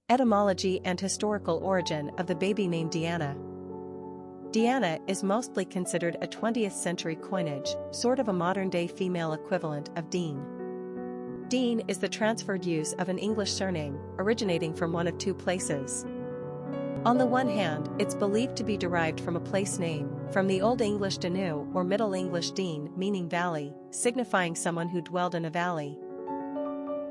Etymology and historical origin of the baby name Deanna. Deanna is mostly considered a 20th century coinage, sort of a modern-day female equivalent of Dean. Dean is the transferred use of an English surname, originating from one of two places. On the one hand, it's believed to be derived from a place name, from the Old English Danu or Middle English Dean, meaning valley, signifying someone who dwelled in a valley.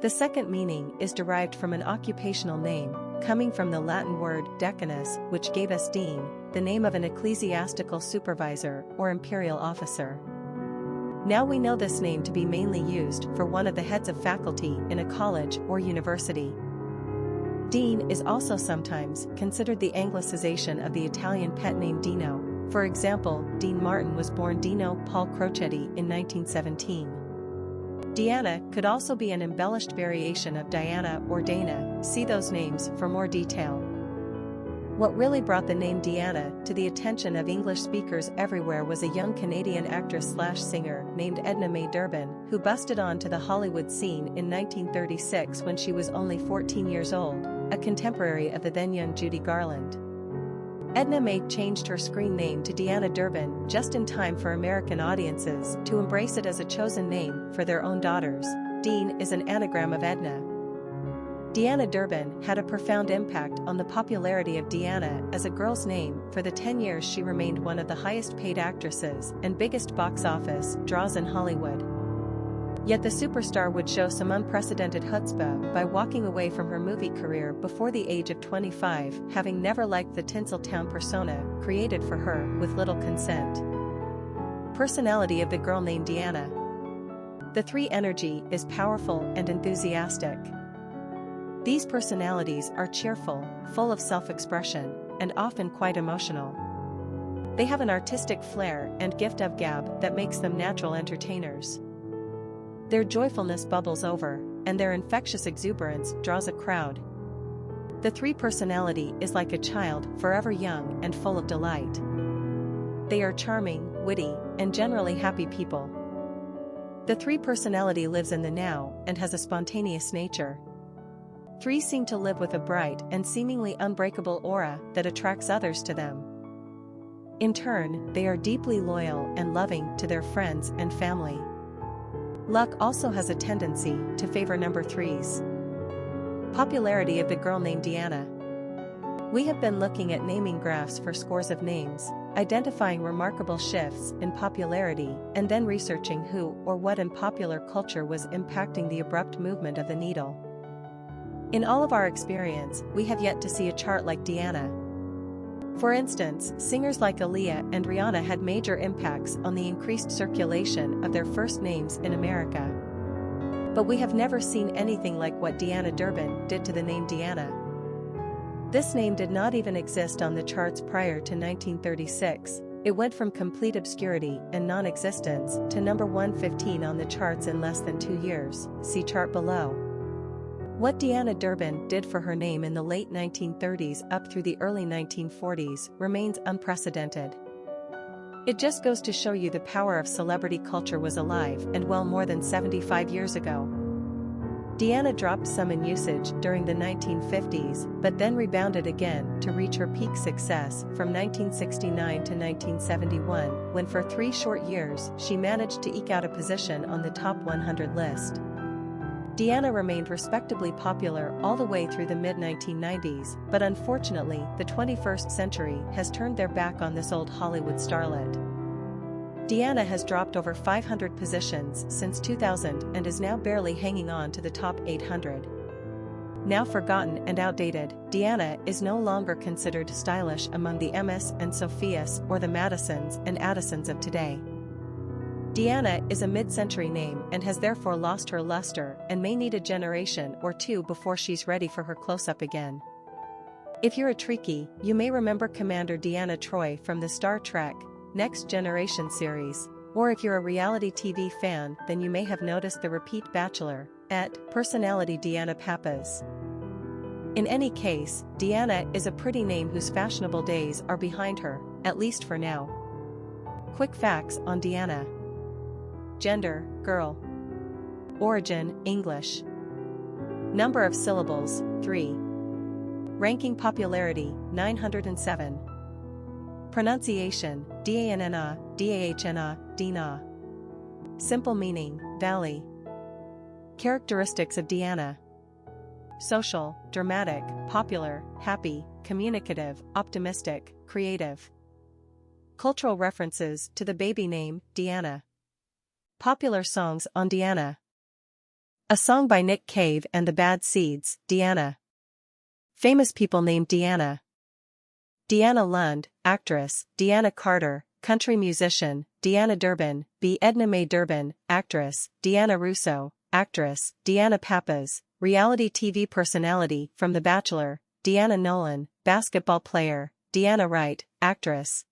The second meaning is derived from an occupational name, coming from the Latin word decanus, which gave us dean, the name of an ecclesiastical supervisor or imperial officer. Now we know this name to be mainly used for one of the heads of faculty in a college or university. Dean is also sometimes considered the anglicization of the Italian pet name Dino. For example, Dean Martin was born Dino Paul Crocetti in 1917. Deanna could also be an embellished variation of Diana or Dana. See those names for more detail. What really brought the name Deanna to the attention of English speakers everywhere was a young Canadian actress/singer named Edna Mae Durbin, who busted onto the Hollywood scene in 1936 when she was only 14 years old, a contemporary of the then young Judy Garland. Edna Mae changed her screen name to Deanna Durbin just in time for American audiences to embrace it as a chosen name for their own daughters. Dean is an anagram of Edna. Deanna Durbin had a profound impact on the popularity of Deanna as a girl's name. For the 10 years she remained one of the highest paid actresses and biggest box office draws in Hollywood. Yet the superstar would show some unprecedented chutzpah by walking away from her movie career before the age of 25, having never liked the Tinseltown persona created for her with little consent. Personality of the girl named Deanna. The 3 energy is powerful and enthusiastic. These personalities are cheerful, full of self-expression, and often quite emotional. They have an artistic flair and gift of gab that makes them natural entertainers. Their joyfulness bubbles over, and their infectious exuberance draws a crowd. The 3 personality is like a child, forever young and full of delight. They are charming, witty, and generally happy people. The 3 personality lives in the now and has a spontaneous nature. 3 seem to live with a bright and seemingly unbreakable aura that attracts others to them. In turn, they are deeply loyal and loving to their friends and family. Luck also has a tendency to favor number 3s. Popularity of the girl named Deanna. We have been looking at naming graphs for scores of names, identifying remarkable shifts in popularity, and then researching who or what in popular culture was impacting the abrupt movement of the needle. In all of our experience, we have yet to see a chart like Deanna. For instance, singers like Aaliyah and Rihanna had major impacts on the increased circulation of their first names in America. But we have never seen anything like what Deanna Durbin did to the name Deanna. This name did not even exist on the charts prior to 1936. It went from complete obscurity and non-existence to number 115 on the charts in less than 2 years. See chart below. What Deanna Durbin did for her name in the late 1930s up through the early 1940s remains unprecedented. It just goes to show you the power of celebrity culture was alive and well more than 75 years ago. Deanna dropped some in usage during the 1950s, but then rebounded again to reach her peak success from 1969 to 1971, when for 3 short years she managed to eke out a position on the top 100 list. Deanna remained respectably popular all the way through the mid-1990s, but unfortunately, the 21st century has turned their back on this old Hollywood starlet. Deanna has dropped over 500 positions since 2000 and is now barely hanging on to the top 800. Now forgotten and outdated, Deanna is no longer considered stylish among the Emmas and Sophias or the Madisons and Addisons of today. Deanna is a mid-century name and has therefore lost her luster and may need a generation or 2 before she's ready for her close-up again. If you're a Trekkie, you may remember Commander Deanna Troi from the Star Trek Next Generation series, or if you're a reality TV fan, then you may have noticed the repeat Bachelor personality Deanna Pappas. In any case, Deanna is a pretty name whose fashionable days are behind her, at least for now. Quick facts on Deanna. Gender, girl. Origin, English. Number of syllables, 3. Ranking popularity, 907. Pronunciation, Deanna, Dahna, Deanna. Simple meaning, valley. Characteristics of Deanna. Social, dramatic, popular, happy, communicative, optimistic, creative. Cultural references to the baby name, Deanna. Popular songs on Deanna. A song by Nick Cave and the Bad Seeds, Deanna. Famous people named Deanna. Deanna Lund, actress, Deanna Carter, country musician, Deanna Durbin, B. Edna Mae Durbin, actress, Deanna Russo, actress, Deanna Pappas, reality TV personality from The Bachelor, Deanna Nolan, basketball player, Deanna Wright, actress,